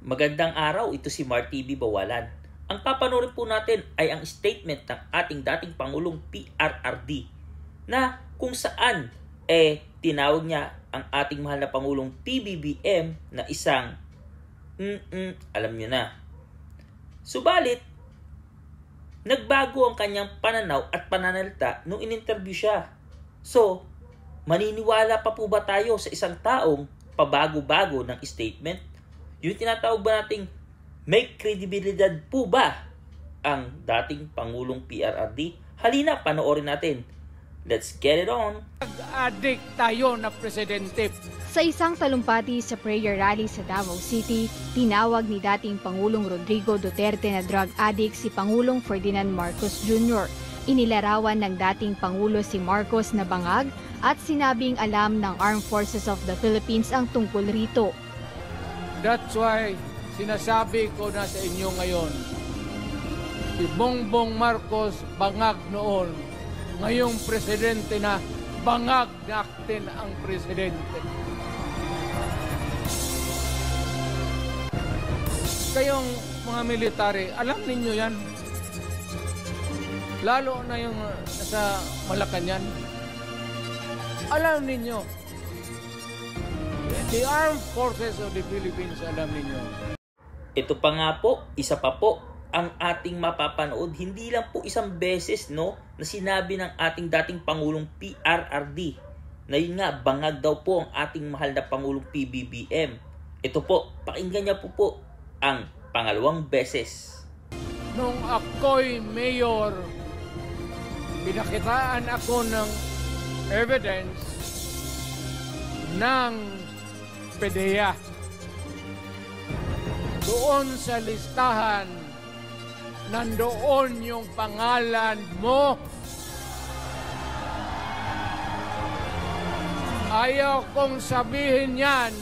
Magandang araw, ito si Mar TV Bawalan. Ang papanoorin po natin ay ang statement ng ating dating Pangulong PRRD na kung saan tinawag niya ang ating mahal na Pangulong PBBM na isang alam niyo na. Subalit, nagbago ang kanyang pananaw at pananalita nung in-interview siya. So, maniniwala pa po ba tayo sa isang taong pabago-bago ng statement? Yung tinatawag ba nating may kredibilidad po ba ang dating Pangulong PRRD? Halina, panoorin natin. Let's get it on! Nag-addict tayo na presidente. Sa isang talumpati sa prayer rally sa Davao City, tinawag ni dating Pangulong Rodrigo Duterte na drug addict si Pangulong Ferdinand Marcos Jr. Inilarawan ng dating Pangulo si Marcos na bangag at sinabing alam ng Armed Forces of the Philippines ang tungkol rito. That's why sinasabi ko na sa inyo ngayon, si Bongbong Marcos bangag noon, ngayong presidente na bangag natin ang presidente. Kayong mga military, alam ninyo yan. Lalo na yung nasa Malacanang. Alam ninyo. The Armed Forces of the Philippines, alam ninyo. Ito pa nga po, isa pa po ang ating mapapanood. Hindi lang po isang beses na sinabi ng ating dating Pangulong PRRD na yun nga, bangag daw po ang ating mahal na Pangulong PBBM. Ito po, pakinggan niya po ang pangalawang beses. Nung ako'y mayor, pinakitaan ako ng evidence ng PDEA. Doon sa listahan, nandoon yung pangalan mo. Ayaw kong sabihin yan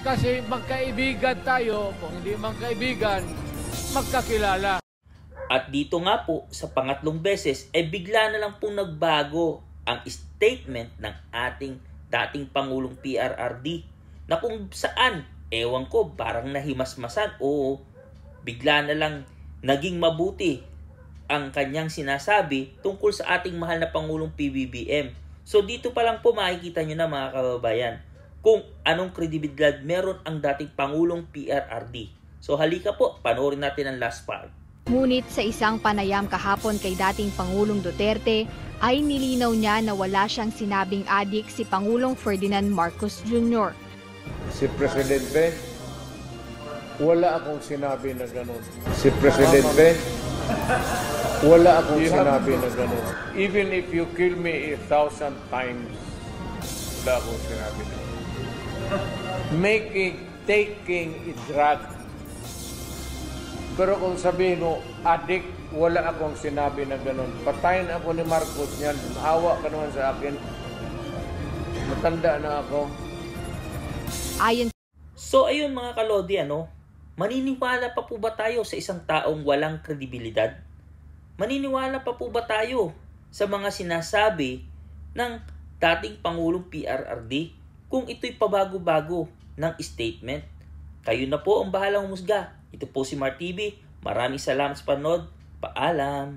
kasi magkaibigan tayo. Kung hindi magkaibigan, magkakilala. At dito nga po, sa pangatlong beses, bigla na lang pong nagbago ang statement ng ating dating Pangulong PRRD na kung saan, ewan ko, parang nahimasmasan o bigla na lang naging mabuti ang kanyang sinasabi tungkol sa ating mahal na Pangulong PBBM. So dito pa lang po makikita nyo na mga kababayan kung anong kredibilidad meron ang dating Pangulong PRRD. So halika po, panoorin natin ang last part. Ngunit sa isang panayam kahapon kay dating Pangulong Duterte, ay nilinaw niya na wala siyang sinabing adik si Pangulong Ferdinand Marcos Jr. Si Presidente, wala akong sinabi na gano'n. Si Presidente, wala akong sinabi na gano'n. Even if you kill me 1,000 times, wala akong sinabi na gano'n. Taking a drug. Pero kung sabihin mo, addict, wala akong sinabi na gano'n. Patayin ako ni Marcos niyan. Maawa ka naman sa akin. Matanda na ako. So ayun mga kalodi, maniniwala pa po ba tayo sa isang taong walang kredibilidad? Maniniwala pa po ba tayo sa mga sinasabi ng dating Pangulong PRRD kung ito'y pabago-bago ng statement? Kayo na po ang bahalang humusga. Ito po si Mar TV. Maraming salamat sa panood. Paalam!